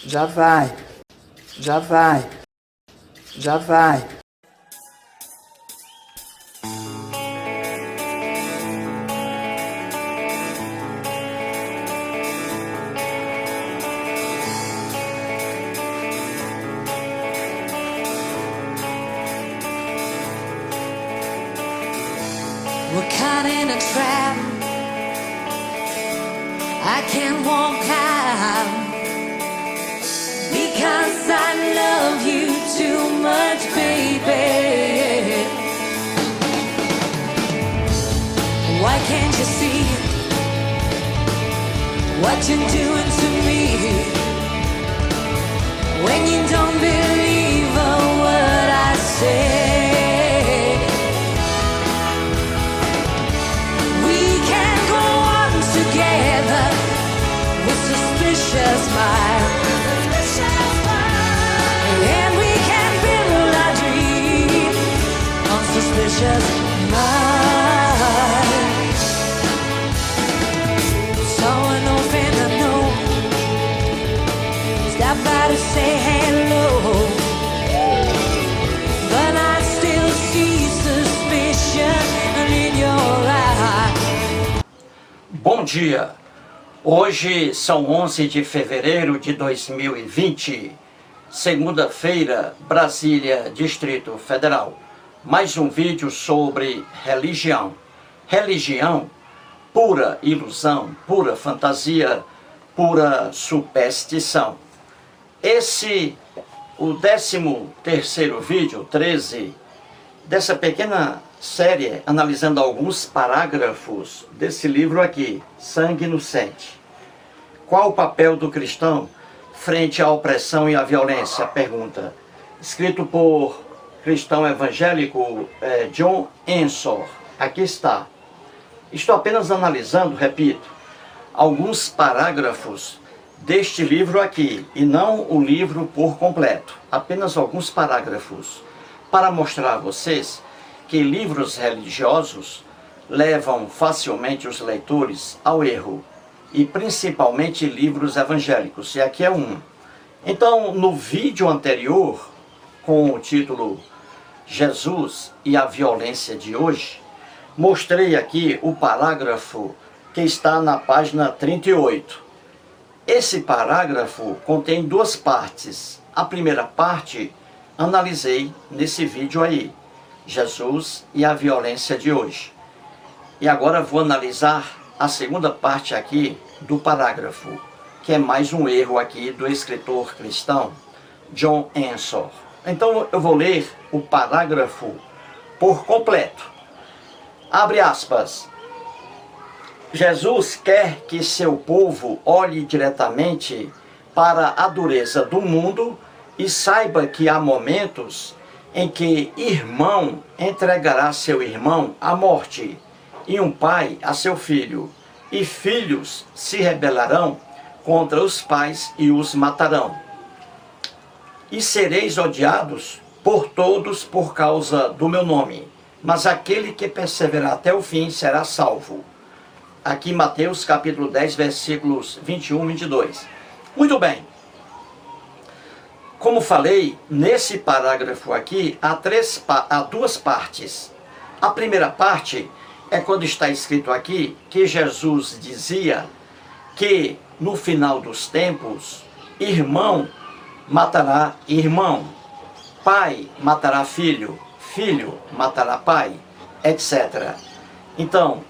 Já vai, já vai, já vai. We're caught in a trap I can't walk out because I love you too much, baby. Why can't you see what you're doing to me when you don't believe a word I say? Together with suspicious minds, and we can build our dream on suspicious minds. Saw an old friend I know stop by to say hello, but I still see suspicion in your eyes. Bom dia! Hoje são 11 de fevereiro de 2020, segunda-feira, Brasília, Distrito Federal. Mais um vídeo sobre religião. Religião, pura ilusão, pura fantasia, pura superstição. Esse, o 13º vídeo, 13, dessa pequena série, analisando alguns parágrafos desse livro aqui, Sangue Inocente. Qual o papel do cristão frente à opressão e à violência? Pergunta. Escrito por cristão evangélico John Ensor. Aqui está. Estou apenas analisando, repito, alguns parágrafos deste livro aqui, e não o livro por completo. Apenas alguns parágrafos, para mostrar a vocês que livros religiosos levam facilmente os leitores ao erro, e principalmente livros evangélicos, e aqui é um. Então, no vídeo anterior, com o título Jesus e a Violência de Hoje, mostrei aqui o parágrafo que está na página 38. Esse parágrafo contém duas partes. A primeira parte analisei nesse vídeo aí, Jesus e a violência de hoje. E agora vou analisar a segunda parte aqui do parágrafo, que é mais um erro aqui do escritor cristão John Ensor. Então eu vou ler o parágrafo por completo. Abre aspas. Jesus quer que seu povo olhe diretamente para a dureza do mundo e saiba que há momentos em que irmão entregará seu irmão à morte, e um pai a seu filho, e filhos se rebelarão contra os pais e os matarão. E sereis odiados por todos por causa do meu nome, mas aquele que perseverar até o fim será salvo. Aqui Mateus capítulo 10, versículos 21 e 22. Muito bem. Como falei, nesse parágrafo aqui há duas partes. A primeira parte é quando está escrito aqui que Jesus dizia que no final dos tempos, irmão matará irmão, pai matará filho, filho matará pai, etc. Então,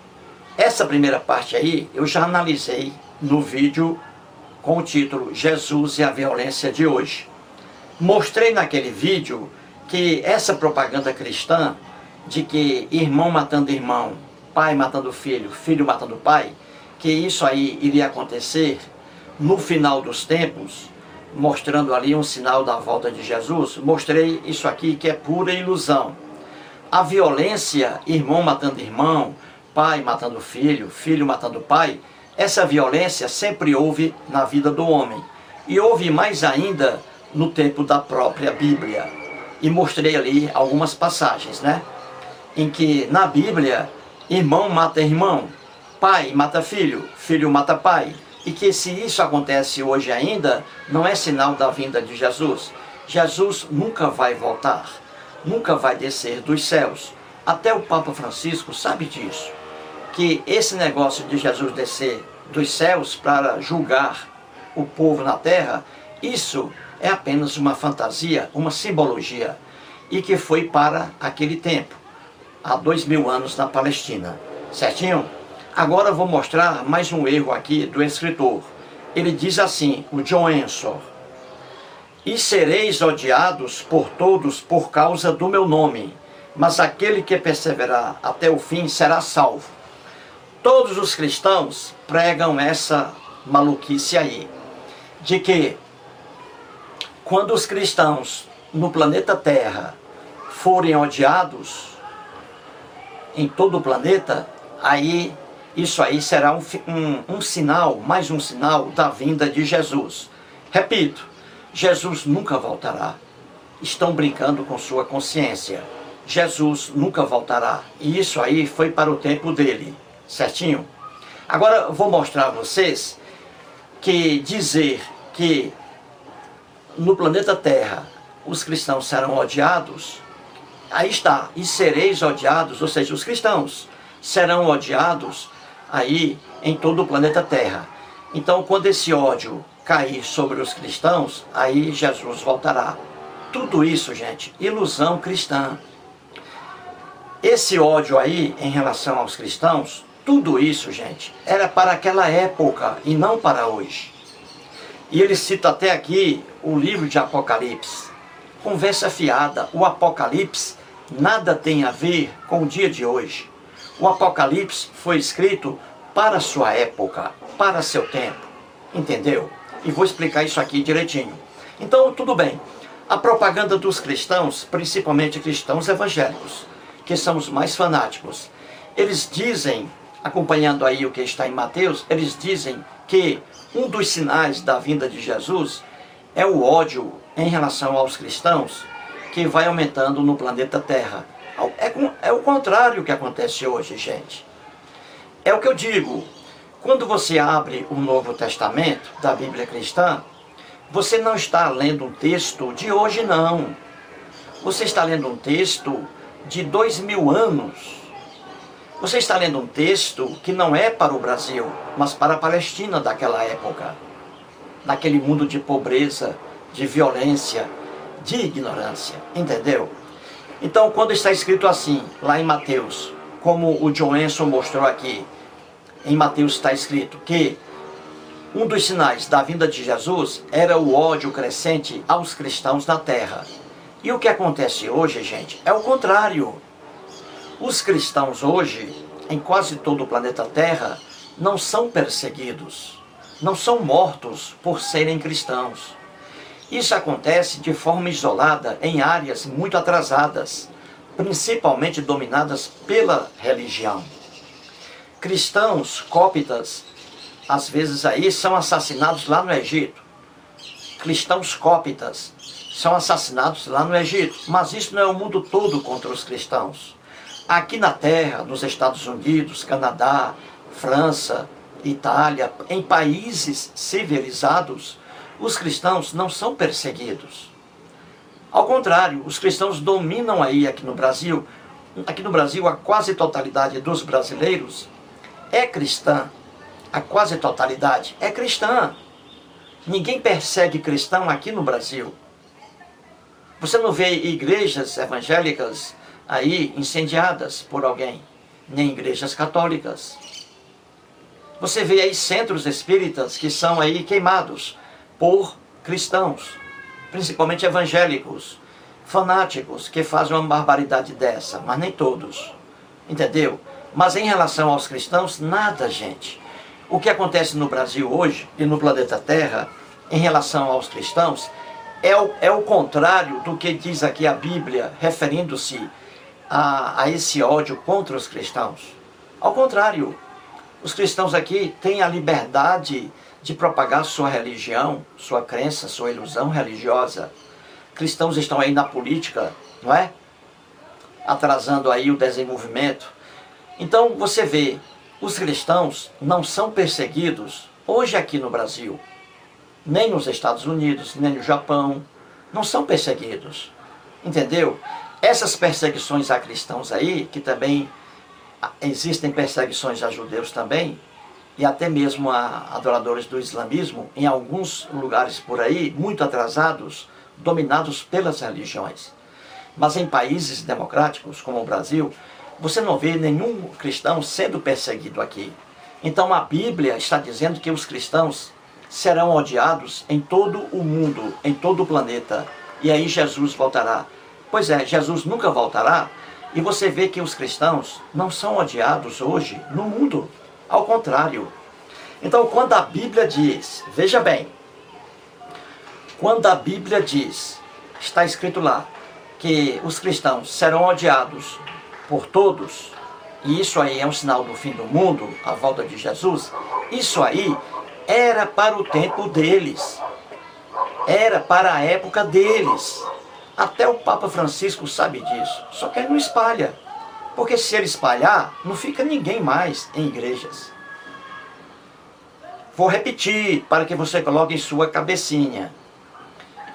essa primeira parte aí eu já analisei no vídeo com o título Jesus e a Violência de Hoje. Mostrei naquele vídeo que essa propaganda cristã de que irmão matando irmão, pai matando filho, filho matando pai, que isso aí iria acontecer no final dos tempos, mostrando ali um sinal da volta de Jesus, mostrei isso aqui que é pura ilusão. A violência, irmão matando irmão, pai matando filho, filho matando pai, essa violência sempre houve na vida do homem. E houve mais ainda no tempo da própria Bíblia. E mostrei ali algumas passagens, né? Em que na Bíblia, irmão mata irmão, pai mata filho, filho mata pai, e que se isso acontece hoje ainda, não é sinal da vinda de Jesus. Jesus nunca vai voltar, nunca vai descer dos céus. Até o Papa Francisco sabe disso, que esse negócio de Jesus descer dos céus para julgar o povo na terra, isso é apenas uma fantasia, uma simbologia, e que foi para aquele tempo, há 2000 anos na Palestina, certinho? Agora eu vou mostrar mais um erro aqui do escritor. Ele diz assim, o John Ensor: e sereis odiados por todos por causa do meu nome, mas aquele que perseverar até o fim será salvo. Todos os cristãos pregam essa maluquice aí, de que quando os cristãos no planeta Terra forem odiados em todo o planeta, aí isso aí será um sinal, mais um sinal da vinda de Jesus. Repito, Jesus nunca voltará. Estão brincando com sua consciência. Jesus nunca voltará. E isso aí foi para o tempo dele, certinho? Agora eu vou mostrar a vocês que dizer que no planeta Terra os cristãos serão odiados, aí está, e sereis odiados, ou seja, os cristãos serão odiados aí em todo o planeta Terra. Então, quando esse ódio cair sobre os cristãos, aí Jesus voltará. Tudo isso, gente, ilusão cristã. Esse ódio aí em relação aos cristãos, tudo isso, gente, era para aquela época e não para hoje. E ele cita até aqui o livro de Apocalipse. Conversa fiada, o Apocalipse nada tem a ver com o dia de hoje. O Apocalipse foi escrito para a sua época, para seu tempo, entendeu? E vou explicar isso aqui direitinho. Então, tudo bem. A propaganda dos cristãos, principalmente cristãos evangélicos, que são os mais fanáticos, eles dizem, acompanhando aí o que está em Mateus, eles dizem que um dos sinais da vinda de Jesus é o ódio em relação aos cristãos, que vai aumentando no planeta Terra. É o contrário que acontece hoje, gente. É o que eu digo. Quando você abre o Novo Testamento da Bíblia cristã, você não está lendo um texto de hoje, não. Você está lendo um texto de 2000 anos. Você está lendo um texto que não é para o Brasil, mas para a Palestina daquela época. Naquele mundo de pobreza, de violência, de ignorância. Entendeu? Então, quando está escrito assim, lá em Mateus, como o John Ensor mostrou aqui, em Mateus está escrito que um dos sinais da vinda de Jesus era o ódio crescente aos cristãos na terra. E o que acontece hoje, gente, é o contrário. Os cristãos hoje, em quase todo o planeta Terra, não são perseguidos, não são mortos por serem cristãos. Isso acontece de forma isolada em áreas muito atrasadas, principalmente dominadas pela religião. Cristãos cóptas, às vezes aí, são assassinados lá no Egito. Cristãos cóptas são assassinados lá no Egito. Mas isso não é o mundo todo contra os cristãos. Aqui na Terra, nos Estados Unidos, Canadá, França, Itália, em países civilizados, os cristãos não são perseguidos. Ao contrário, os cristãos dominam aí aqui no Brasil. Aqui no Brasil, a quase totalidade dos brasileiros é cristã. A quase totalidade é cristã. Ninguém persegue cristão aqui no Brasil. Você não vê igrejas evangélicas aí incendiadas por alguém, nem igrejas católicas. Você vê aí centros espíritas que são aí queimados por cristãos, principalmente evangélicos, fanáticos, que fazem uma barbaridade dessa, mas nem todos, entendeu? Mas em relação aos cristãos, nada, gente. O que acontece no Brasil hoje e no planeta Terra, em relação aos cristãos, é o contrário do que diz aqui a Bíblia, referindo-se a esse ódio contra os cristãos. Ao contrário, os cristãos aqui têm a liberdade de propagar sua religião, sua crença, sua ilusão religiosa. Cristãos estão aí na política, não é? Atrasando aí o desenvolvimento. Então você vê, os cristãos não são perseguidos Hoje aqui no Brasil, nem nos Estados Unidos, nem no Japão, não são perseguidos. Entendeu? Essas perseguições a cristãos aí, que também existem perseguições a judeus também, e até mesmo a adoradores do islamismo, em alguns lugares por aí, muito atrasados, dominados pelas religiões. Mas em países democráticos, como o Brasil, você não vê nenhum cristão sendo perseguido aqui. Então a Bíblia está dizendo que os cristãos serão odiados em todo o mundo, em todo o planeta. E aí Jesus voltará. Pois é, Jesus nunca voltará. E você vê que os cristãos não são odiados hoje no mundo. Ao contrário. Então quando a Bíblia diz, veja bem, quando a Bíblia diz, está escrito lá, que os cristãos serão odiados por todos, e isso aí é um sinal do fim do mundo, a volta de Jesus, isso aí era para o tempo deles, era para a época deles. Até o Papa Francisco sabe disso, só que ele não espalha, porque se ele espalhar, não fica ninguém mais em igrejas. Vou repetir para que você coloque em sua cabecinha.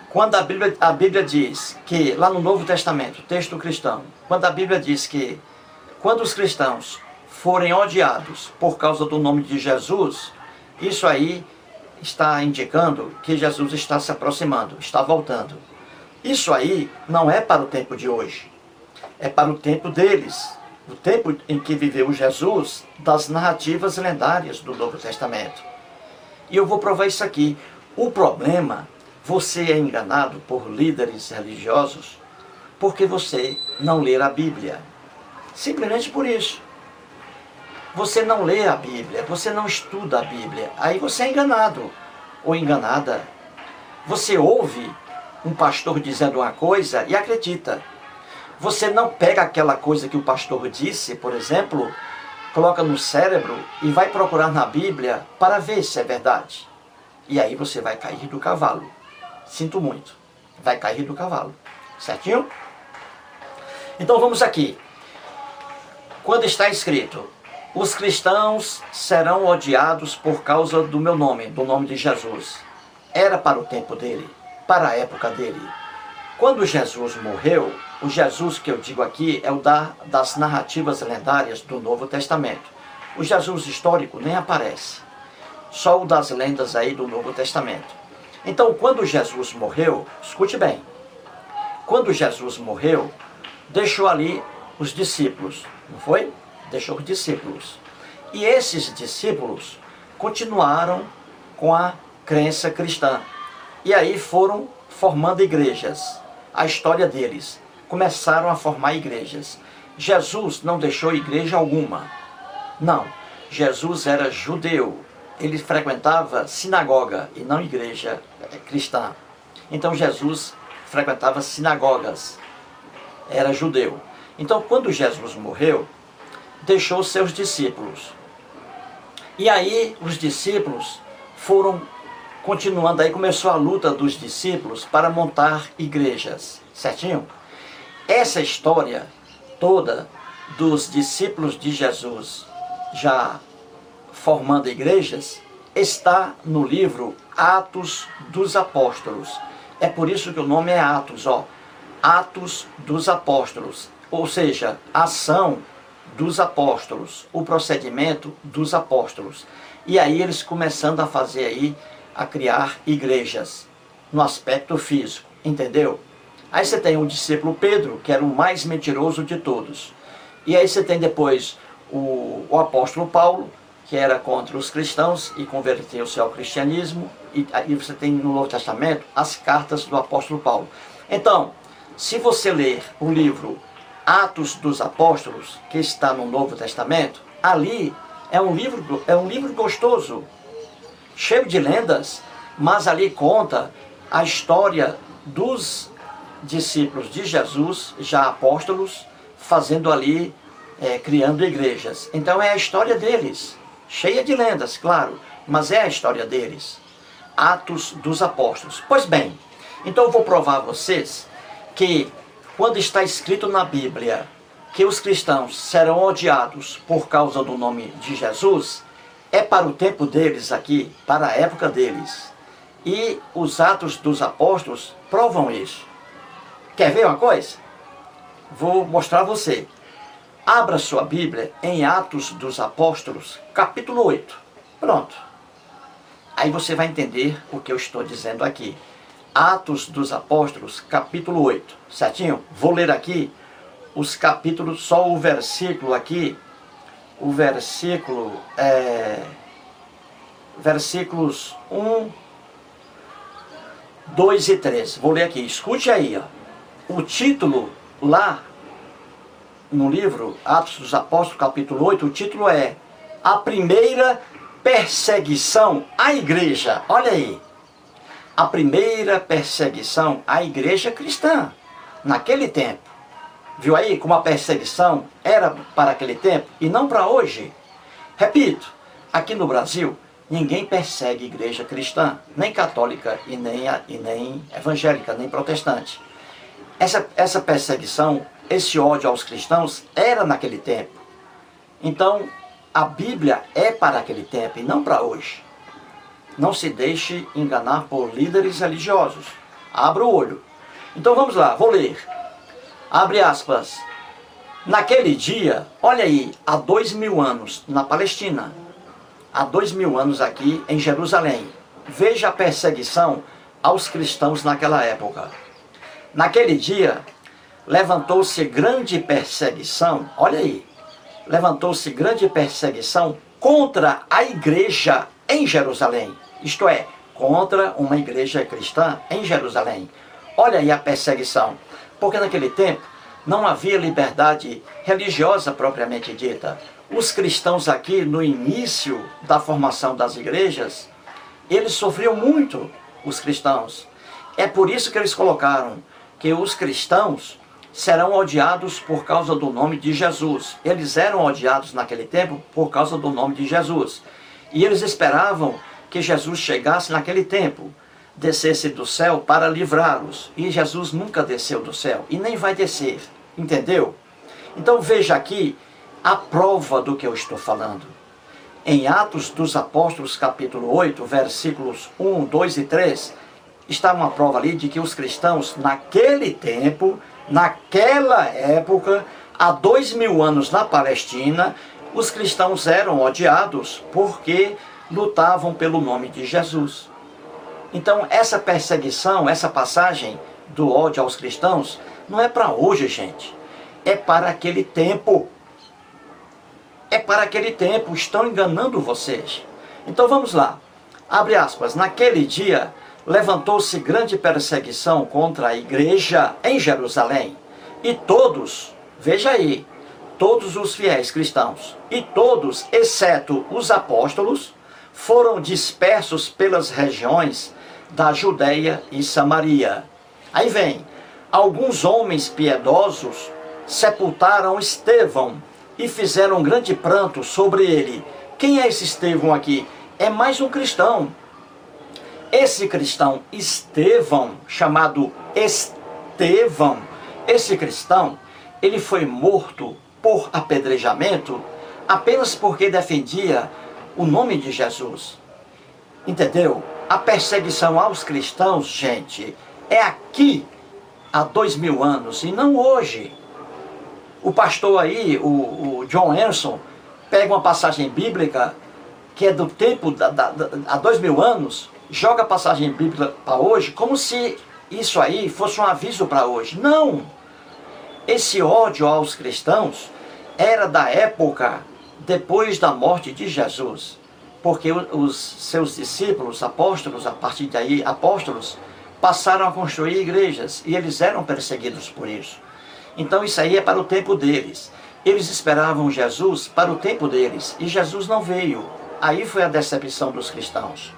Quando a Bíblia diz que, lá no Novo Testamento, texto cristão, quando a Bíblia diz que quando os cristãos forem odiados por causa do nome de Jesus, isso aí está indicando que Jesus está se aproximando, está voltando. Isso aí não é para o tempo de hoje, é para o tempo deles, o tempo em que viveu Jesus, das narrativas lendárias do Novo Testamento. E eu vou provar isso aqui. O problema, você é enganado por líderes religiosos porque você não lê a Bíblia. Simplesmente por isso. Você não lê a Bíblia, você não estuda a Bíblia. Aí você é enganado ou enganada. Você ouve um pastor dizendo uma coisa e acredita. Você não pega aquela coisa que o pastor disse, por exemplo, coloca no cérebro e vai procurar na Bíblia para ver se é verdade. E aí você vai cair do cavalo. Sinto muito. Vai cair do cavalo. Certinho? Então vamos aqui. Quando está escrito, os cristãos serão odiados por causa do meu nome, do nome de Jesus. Era para o tempo dele, para a época dele. Quando Jesus morreu, o Jesus que eu digo aqui é o das narrativas lendárias do Novo Testamento. O Jesus histórico nem aparece. Só o das lendas aí do Novo Testamento. Então, quando Jesus morreu, escute bem. Quando Jesus morreu, deixou ali os discípulos, não foi? Deixou os discípulos. E esses discípulos continuaram com a crença cristã. E aí foram formando igrejas. A história deles. Começaram a formar igrejas. Jesus não deixou igreja alguma. Não. Jesus era judeu. Ele frequentava sinagoga e não igreja cristã. Então Jesus frequentava sinagogas. Era judeu. Então quando Jesus morreu, deixou seus discípulos. E aí os discípulos foram continuando, aí começou a luta dos discípulos para montar igrejas, certinho? Essa história toda dos discípulos de Jesus já formando igrejas está no livro Atos dos Apóstolos. É por isso que o nome é Atos, ó. Atos dos Apóstolos, ou seja, ação dos apóstolos, o procedimento dos apóstolos. E aí eles começando a fazer aí, a criar igrejas no aspecto físico, entendeu? Aí você tem o discípulo Pedro, que era o mais mentiroso de todos. E aí você tem depois o apóstolo Paulo, que era contra os cristãos e converteu-se ao cristianismo. E aí você tem no Novo Testamento as cartas do apóstolo Paulo. Então, se você ler o livro Atos dos Apóstolos, que está no Novo Testamento, ali é um livro gostoso, cheio de lendas, mas ali conta a história dos discípulos de Jesus, já apóstolos, fazendo ali, criando igrejas. Então é a história deles, cheia de lendas, claro, mas é a história deles. Atos dos Apóstolos. Pois bem, então eu vou provar a vocês que quando está escrito na Bíblia que os cristãos serão odiados por causa do nome de Jesus, é para o tempo deles aqui, para a época deles. E os Atos dos Apóstolos provam isso. Quer ver uma coisa? Vou mostrar a você. Abra sua Bíblia em Atos dos Apóstolos, capítulo 8. Pronto. Aí você vai entender o que eu estou dizendo aqui. Atos dos Apóstolos, capítulo 8. Certinho? Vou ler aqui os capítulos, só o versículo aqui. O versículo versículos 1, 2 e 3. Vou ler aqui. Escute aí, ó. O título lá no livro Atos dos Apóstolos, capítulo 8, o título é A Primeira Perseguição à Igreja. Olha aí. A primeira perseguição à igreja cristã, naquele tempo. Viu aí como a perseguição era para aquele tempo e não para hoje? Repito, aqui no Brasil, ninguém persegue igreja cristã, nem católica e nem evangélica, nem protestante. Essa perseguição, esse ódio aos cristãos era naquele tempo. Então, a Bíblia é para aquele tempo e não para hoje. Não se deixe enganar por líderes religiosos. Abra o olho. Então vamos lá, vou ler. Abre aspas. Naquele dia, olha aí, há 2000 anos na Palestina. Há 2000 anos aqui em Jerusalém. Veja a perseguição aos cristãos naquela época. Naquele dia, levantou-se grande perseguição, olha aí, levantou-se grande perseguição contra a igreja em Jerusalém, isto é, contra uma igreja cristã em Jerusalém. Olha aí a perseguição, porque naquele tempo não havia liberdade religiosa propriamente dita. Os cristãos aqui, no início da formação das igrejas, eles sofriam muito, os cristãos. É por isso que eles colocaram que os cristãos serão odiados por causa do nome de Jesus. Eles eram odiados naquele tempo por causa do nome de Jesus. E eles esperavam que Jesus chegasse naquele tempo, descesse do céu para livrá-los. E Jesus nunca desceu do céu e nem vai descer. Entendeu? Então veja aqui a prova do que eu estou falando. Em Atos dos Apóstolos, capítulo 8, versículos 1, 2 e 3, está uma prova ali de que os cristãos, naquele tempo, naquela época, há 2000 anos na Palestina, os cristãos eram odiados porque lutavam pelo nome de Jesus. Então, essa perseguição, essa passagem do ódio aos cristãos, não é para hoje, gente. É para aquele tempo. É para aquele tempo. Estão enganando vocês. Então, vamos lá. Abre aspas. Naquele dia, levantou-se grande perseguição contra a igreja em Jerusalém. E todos, veja aí, todos os fiéis cristãos, e todos, exceto os apóstolos, foram dispersos pelas regiões da Judeia e Samaria. Aí vem, alguns homens piedosos sepultaram Estevão e fizeram um grande pranto sobre ele. Quem é esse Estevão aqui? É mais um cristão. Esse cristão Estevão, chamado Estevão, esse cristão, ele foi morto por apedrejamento apenas porque defendia o nome de Jesus. Entendeu? A perseguição aos cristãos, gente, é aqui há 2000 anos e não hoje. O pastor aí, o John Emerson, pega uma passagem bíblica que é do tempo, há 2000 anos, joga a passagem bíblica para hoje como se isso aí fosse um aviso para hoje. Não! Esse ódio aos cristãos era da época depois da morte de Jesus, porque os seus discípulos, apóstolos, a partir daí, apóstolos, passaram a construir igrejas e eles eram perseguidos por isso. Então isso aí é para o tempo deles. Eles esperavam Jesus para o tempo deles e Jesus não veio. Aí foi a decepção dos cristãos.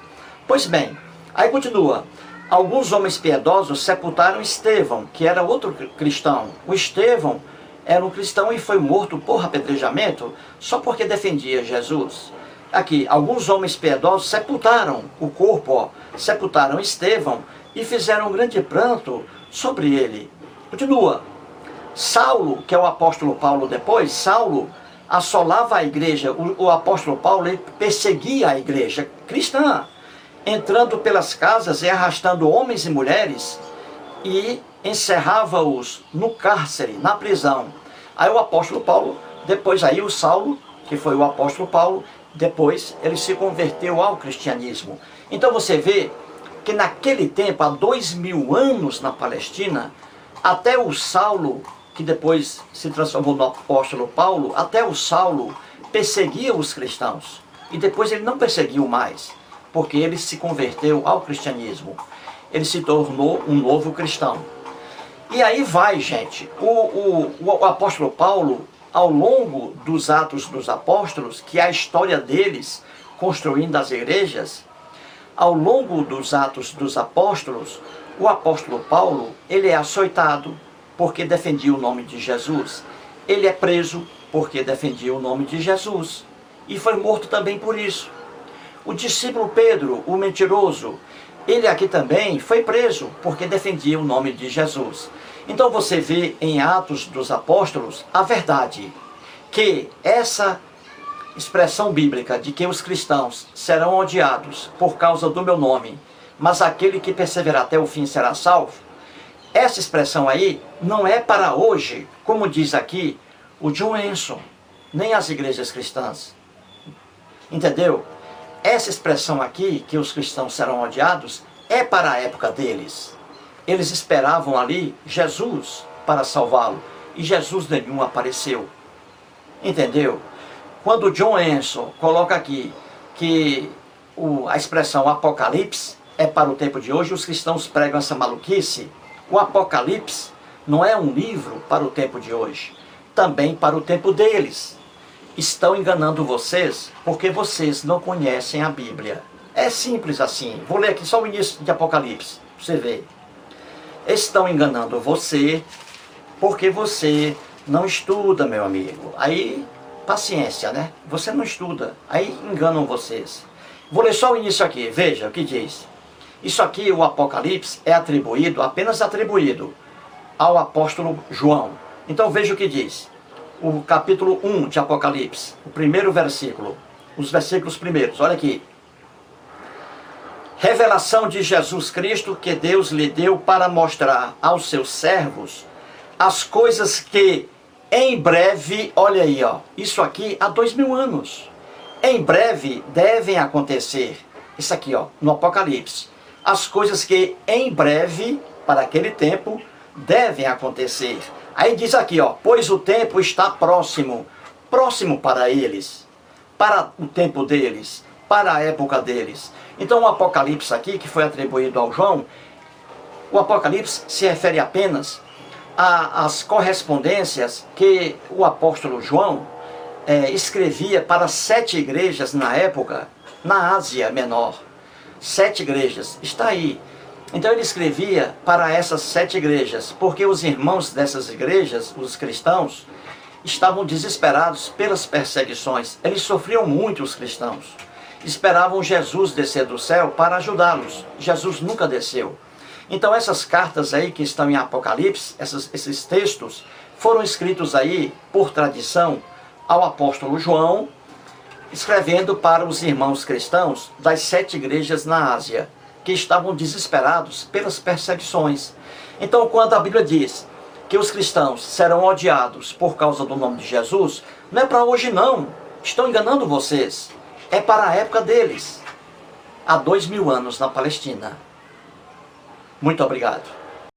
Pois bem, aí continua. Alguns homens piedosos sepultaram Estevão, que era outro cristão. O Estevão era um cristão e foi morto por apedrejamento só porque defendia Jesus. Aqui, alguns homens piedosos sepultaram o corpo, sepultaram Estevão e fizeram um grande pranto sobre ele. Continua. Saulo, que é o apóstolo Paulo depois, Saulo assolava a igreja. O apóstolo Paulo, ele perseguia a igreja cristã, entrando pelas casas e arrastando homens e mulheres e encerrava-os no cárcere, na prisão. Aí o apóstolo Paulo, depois aí o Saulo, que foi o apóstolo Paulo, depois ele se converteu ao cristianismo. Então você vê que naquele tempo, há 2000 anos na Palestina, até o Saulo, que depois se transformou no apóstolo Paulo, até o Saulo perseguia os cristãos. E depois ele não perseguiu mais, porque ele se converteu ao cristianismo. Ele se tornou um novo cristão. E aí vai, gente, o apóstolo Paulo, ao longo dos Atos dos Apóstolos, que é a história deles construindo as igrejas, ao longo dos Atos dos Apóstolos, o apóstolo Paulo, ele é açoitado porque defendia o nome de Jesus. Ele é preso porque defendia o nome de Jesus. E foi morto também por isso. O discípulo Pedro, o mentiroso, ele aqui também foi preso porque defendia o nome de Jesus. Então você vê em Atos dos Apóstolos a verdade, que essa expressão bíblica de que os cristãos serão odiados por causa do meu nome, mas aquele que perseverar até o fim será salvo, essa expressão aí não é para hoje, como diz aqui o John Enson, nem as igrejas cristãs. Entendeu? Essa expressão aqui, que os cristãos serão odiados, é para a época deles. Eles esperavam ali Jesus para salvá-lo, e Jesus nenhum apareceu. Entendeu? Quando John Enson coloca aqui que a expressão Apocalipse é para o tempo de hoje, os cristãos pregam essa maluquice. O Apocalipse não é um livro para o tempo de hoje, também para o tempo deles. Estão enganando vocês porque vocês não conhecem a Bíblia. É simples assim. Vou ler aqui só o início de Apocalipse, para você ver. Estão enganando você porque você não estuda, meu amigo. Aí, paciência, né? Você não estuda. Aí enganam vocês. Vou ler só o início aqui. Veja o que diz. Isso aqui, o Apocalipse, é atribuído, apenas atribuído, ao apóstolo João. Então veja o que diz. O capítulo 1 de Apocalipse, o primeiro versículo, os versículos primeiros, olha aqui. Revelação de Jesus Cristo que Deus lhe deu para mostrar aos seus servos as coisas que em breve, olha aí, ó, isso aqui há 2000 anos, em breve devem acontecer. Isso aqui, ó, no Apocalipse. As coisas que em breve, para aquele tempo, devem acontecer. Aí diz aqui, ó, pois o tempo está próximo, próximo para eles, para o tempo deles, para a época deles. Então o Apocalipse aqui, que foi atribuído ao João, o Apocalipse se refere apenas às correspondências que o apóstolo João escrevia para 7 igrejas na época, na Ásia Menor. 7 igrejas, está aí. Então ele escrevia para essas 7 igrejas, porque os irmãos dessas igrejas, os cristãos, estavam desesperados pelas perseguições. Eles sofriam muito, os cristãos. Esperavam Jesus descer do céu para ajudá-los. Jesus nunca desceu. Então essas cartas aí que estão em Apocalipse, esses textos, foram escritos aí, por tradição, ao apóstolo João, escrevendo para os irmãos cristãos das 7 igrejas na Ásia, que estavam desesperados pelas perseguições. Então, quando a Bíblia diz que os cristãos serão odiados por causa do nome de Jesus, não é para hoje não, estão enganando vocês, é para a época deles, há 2000 anos na Palestina. Muito obrigado.